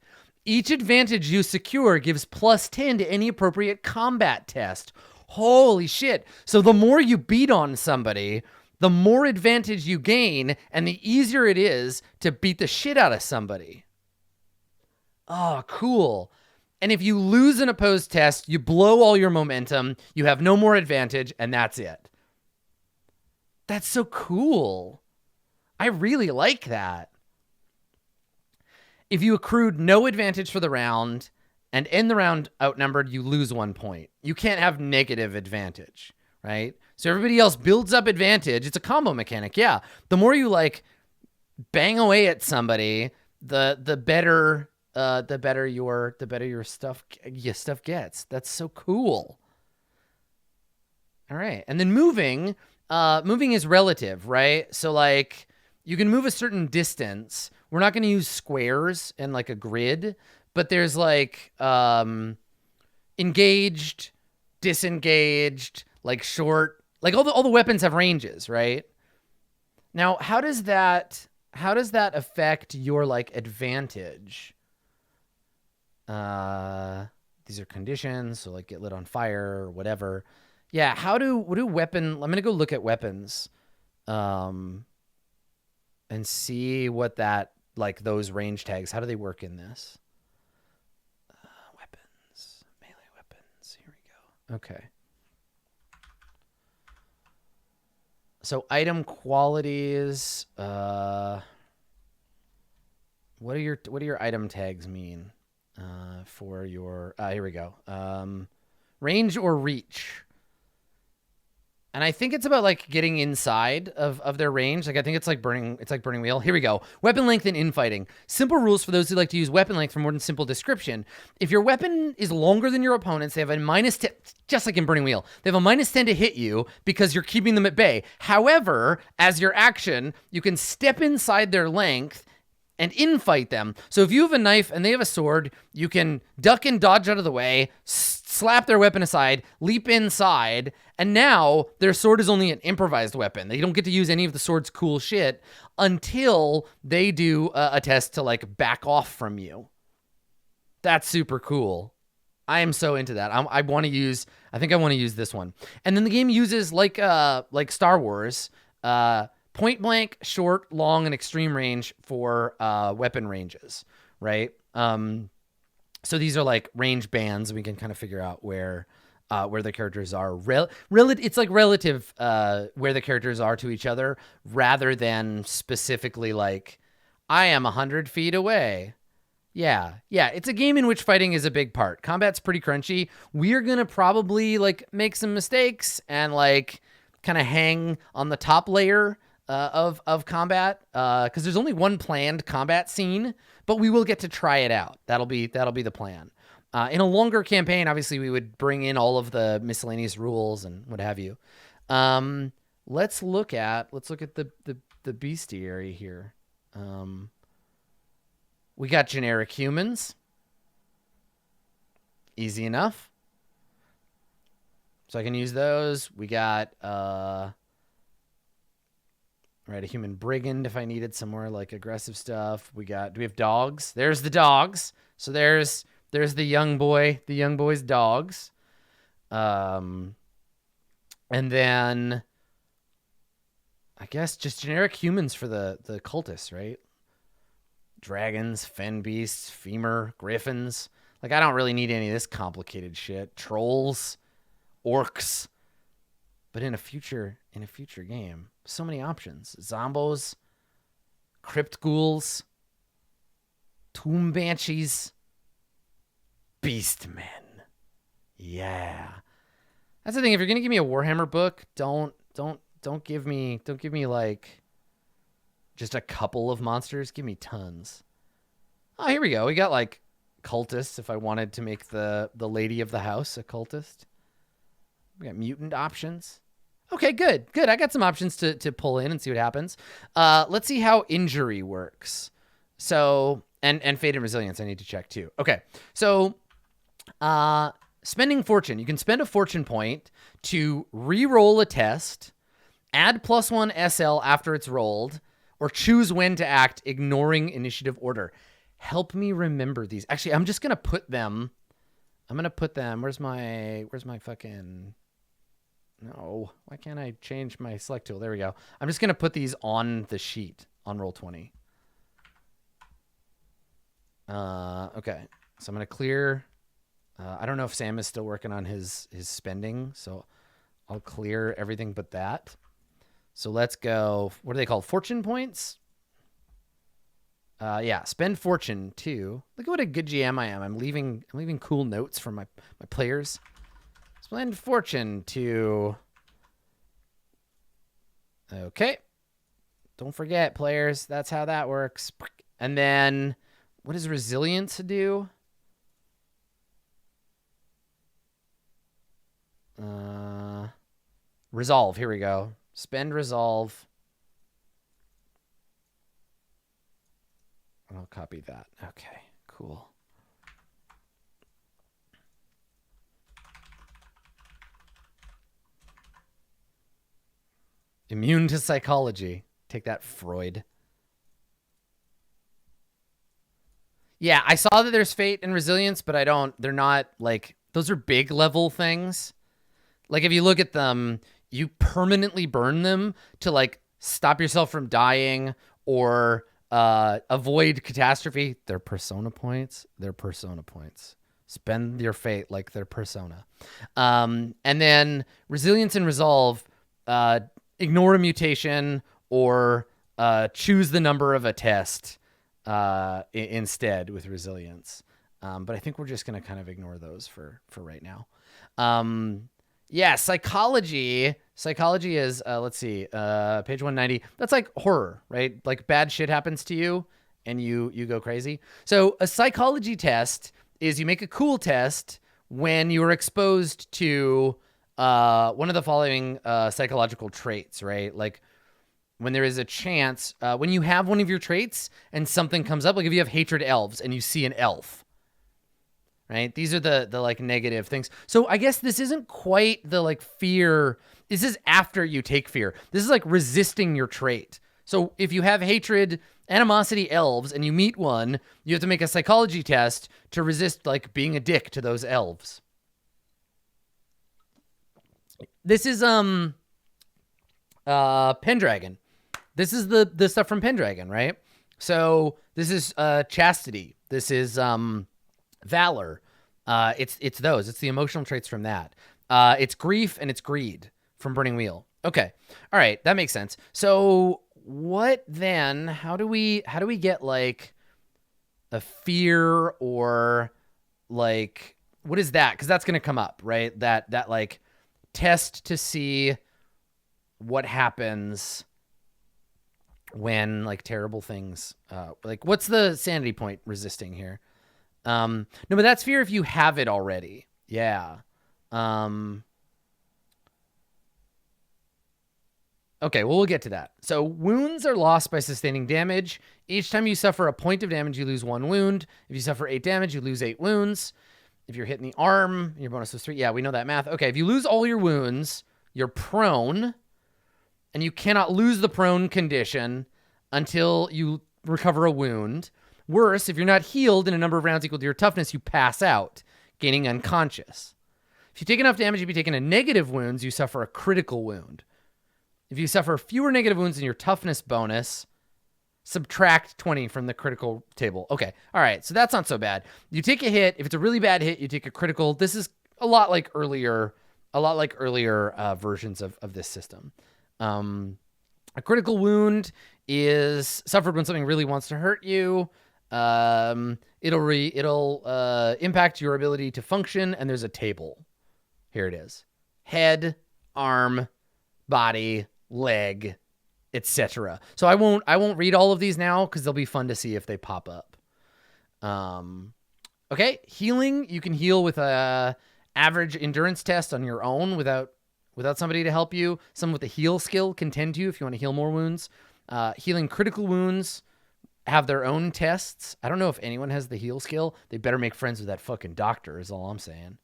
Each advantage you secure gives plus 10 to any appropriate combat test. Holy shit. So the more you beat on somebody, the more advantage you gain, and the easier it is to beat the shit out of somebody. Oh, cool. And if you lose an opposed test, you blow all your momentum, you have no more advantage, and that's it. That's so cool. I really like that. If you accrued no advantage for the round and end the round outnumbered, you lose 1 point. You can't have negative advantage, right? So everybody else builds up advantage. It's a combo mechanic, yeah. The more you like bang away at somebody, the better the better your stuff gets. That's so cool. All right. And then moving is relative, right? So like you can move a certain distance. We're not going to use squares and like a grid, but there's like engaged, disengaged, like short, like all the weapons have ranges, right? Now, how does that affect your like advantage? These are conditions, so like get lit on fire or whatever. Yeah, what do weapon, I'm going to go look at weapons and see what that, like those range tags, how do they work in this? Weapons, melee weapons, here we go. Okay. So item qualities, what do your item tags mean for your, here we go. Range or reach. And I think it's about like getting inside of their range. Like I think it's like burning wheel. Here we go. Weapon length and infighting. Simple rules for those who like to use weapon length for more than simple description. If your weapon is longer than your opponent's, they have a -10, just like in Burning Wheel. They have a -10 to hit you because you're keeping them at bay. However, as your action, you can step inside their length and infight them. So if you have a knife and they have a sword, you can duck and dodge out of the way, slap their weapon aside, leap inside, and now their sword is only an improvised weapon. They don't get to use any of the sword's cool shit until they do a test to like back off from you. That's super cool. I am so into that. I want to use this one. And then the game uses like Star Wars, point blank, short, long, and extreme range for weapon ranges, right? So these are like range bands. We can kind of figure out where the characters are. It's like relative where the characters are to each other, rather than specifically like, I am 100 feet away. Yeah. It's a game in which fighting is a big part. Combat's pretty crunchy. We're gonna probably like make some mistakes and like kind of hang on the top layer of combat, because there's only one planned combat scene, but we will get to try it out. That'll be the plan. In a longer campaign, obviously, we would bring in all of the miscellaneous rules and what have you. Let's look at the bestiary here. We got generic humans. Easy enough. So I can use those. We got right, a human brigand if I needed some more like aggressive stuff. Do we have dogs? There's the dogs. So there's the young boy's dogs. And then I guess just generic humans for the cultists, right? Dragons, fen beasts, femur, griffins. Like I don't really need any of this complicated shit. Trolls, orcs. But in a future game, so many options. Zombos, crypt ghouls, tomb banshees, beastmen. Yeah. That's the thing. If you're gonna give me a Warhammer book, don't give me like just a couple of monsters. Give me tons. Oh, here we go. We got like cultists if I wanted to make the lady of the house a cultist. We got mutant options. Okay, good. I got some options to pull in and see what happens. Let's see how injury works. So, and fate and resilience I need to check too. Okay, so spending fortune. You can spend a fortune point to re-roll a test, add +1 SL after it's rolled, or choose when to act, ignoring initiative order. Help me remember these. Actually, I'm just going to put them. Where's my fucking... No, why can't I change my select tool? There we go. I'm just going to put these on the sheet on Roll20. Okay, so I'm going to clear. I don't know if Sam is still working on his spending, so I'll clear everything but that. So let's go. What are they called? Fortune points? Yeah, spend fortune too. Look at what a good GM I am. I'm leaving cool notes for my players. Spend fortune to... Okay. Don't forget, players. That's how that works. And then What does resilience do? Resolve. Here we go. Spend resolve. I'll copy that. Okay, cool. Immune to psychology. Take that, Freud. Yeah, I saw that there's fate and resilience, but they're not like, those are big level things. Like if you look at them, you permanently burn them to like stop yourself from dying or avoid catastrophe. They're persona points. They're persona points. Spend your fate like they're persona. And then resilience and resolve, ignore a mutation or choose the number of a test instead with resilience. But I think we're just going to kind of ignore those for right now. Yeah, psychology. Psychology is, let's see, page 190. That's like horror, right? Like bad shit happens to you and you go crazy. So a psychology test is you make a cool test when you are exposed to one of the following psychological traits, right? Like when there is a chance, when you have one of your traits and something comes up, like if you have hatred elves and you see an elf, right? These are the like negative things. So I guess this isn't quite the like fear. This is after you take fear. This is like resisting your trait. So if you have hatred, animosity elves and you meet one, you have to make a psychology test to resist like being a dick to those elves. This is Pendragon. This is the stuff from Pendragon, right? So this is chastity. This is valor. It's those. It's the emotional traits from that. It's grief and it's greed from Burning Wheel. Okay. All right, that makes sense. So what then? How do we get like a fear or like what is that? Because that's gonna come up, right? That like test to see what happens when like terrible things like what's the sanity point resisting here? No, but that's fear if you have it already. Yeah. Okay, well, we'll get to that. So wounds are lost by sustaining damage. Each time you suffer a point of damage, you lose 1 wound. If you suffer 8 damage, you lose 8 wounds. If you're hit in the arm, your bonus is 3. Yeah, we know that math. Okay, if you lose all your wounds, you're prone, and you cannot lose the prone condition until you recover a wound. Worse, if you're not healed in a number of rounds equal to your toughness, you pass out, gaining unconscious. If you take enough damage to be taken a negative wounds, you suffer a critical wound. If you suffer fewer negative wounds than your toughness bonus, subtract 20 from the critical table. Okay, all right, so that's not so bad. You take a hit. If it's a really bad hit, you take a critical. This is a lot like earlier versions of this system. A critical wound is suffered when something really wants to hurt you. It'll impact your ability to function, and there's a table. Here it is: head, arm, body, leg, etc. So I won't read all of these now because they'll be fun to see if they pop up. Okay, healing. You can heal with a average endurance test on your own without somebody to help you. Someone with a heal skill can tend to you if you want to heal more wounds. Healing critical wounds have their own tests. I don't know if anyone has the heal skill. They better make friends with that fucking doctor is all I'm saying.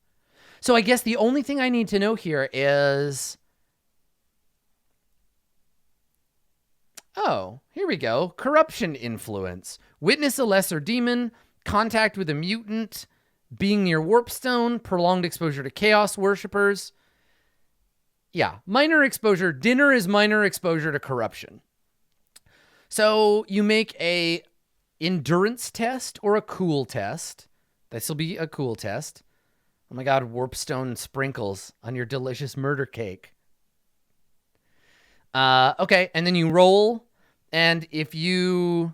So I guess the only thing I need to know here is... Oh, here we go. Corruption influence. Witness a lesser demon. Contact with a mutant. Being near Warpstone. Prolonged exposure to chaos worshippers. Yeah, minor exposure. Dinner is minor exposure to corruption. So you make a endurance test or a cool test. This will be a cool test. Oh my God, Warpstone sprinkles on your delicious murder cake. Okay, and then you roll, and if you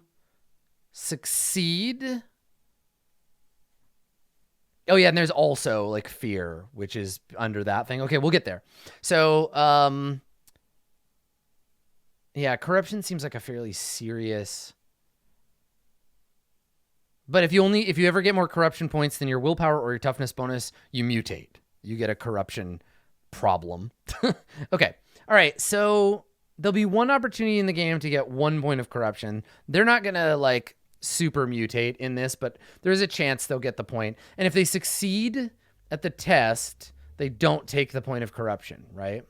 succeed... Oh yeah, and there's also like fear, which is under that thing. Okay, we'll get there. So, yeah, corruption seems like a fairly serious But if you ever get more corruption points than your willpower or your toughness bonus, you mutate. You get a corruption problem. Okay. All right. So there'll be one opportunity in the game to get 1 point of corruption. They're not going to like super mutate in this, but there's a chance they'll get the point. And if they succeed at the test, they don't take the point of corruption, right?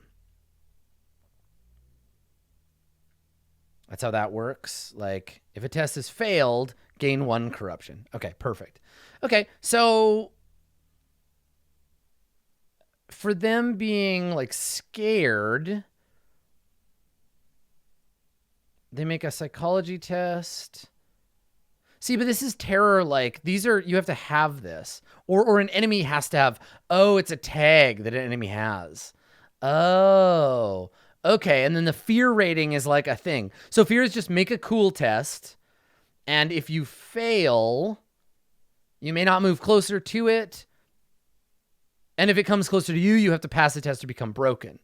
That's how that works. Like if a test is failed, gain 1 corruption. Okay, perfect. Okay, so for them being like scared, they make a psychology test. See, but this is terror. Like these are, you have to have this, or an enemy has to have. Oh, it's a tag that an enemy has. Oh, okay. And then the fear rating is like a thing. So fear is just make a cool test, and if you fail, you may not move closer to it. And if it comes closer to you, you have to pass the test to become broken.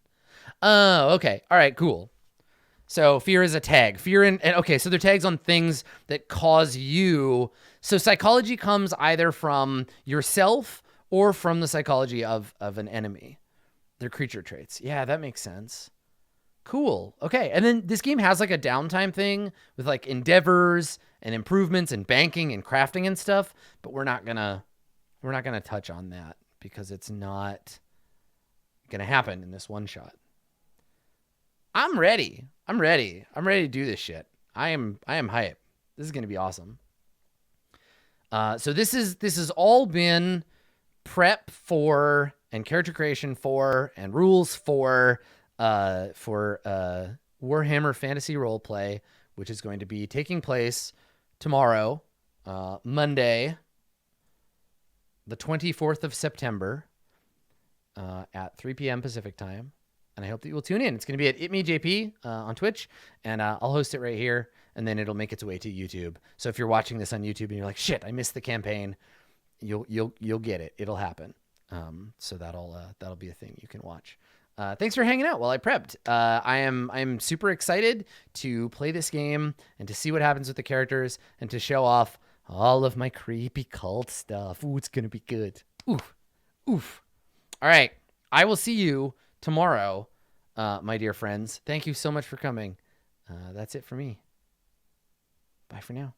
Oh, okay. All right, cool. So fear is a tag. Fear and okay, so they're tags on things that cause you. So psychology comes either from yourself or from the psychology of an enemy. They're creature traits. Yeah, that makes sense. Cool. Okay, and then this game has like a downtime thing with like endeavors and improvements and banking and crafting and stuff, but we're not gonna touch on that because it's not gonna happen in this one shot. I'm ready. I'm ready to do this shit. I am hype. This is going to be awesome. So this has all been prep for and character creation for and rules for Warhammer Fantasy Roleplay, which is going to be taking place tomorrow, Monday, the 24th of September, at 3 p.m. Pacific time. And I hope that you will tune in. It's going to be at itmejp on Twitch, and I'll host it right here, and then it'll make its way to YouTube. So if you're watching this on YouTube and you're like, "Shit, I missed the campaign," you'll get it. It'll happen. So that'll be a thing you can watch. Thanks for hanging out while I prepped. I'm super excited to play this game and to see what happens with the characters and to show off all of my creepy cult stuff. Ooh, it's gonna be good. Oof, oof. All right, I will see you tomorrow, my dear friends. Thank you so much for coming. That's it for me. Bye for now.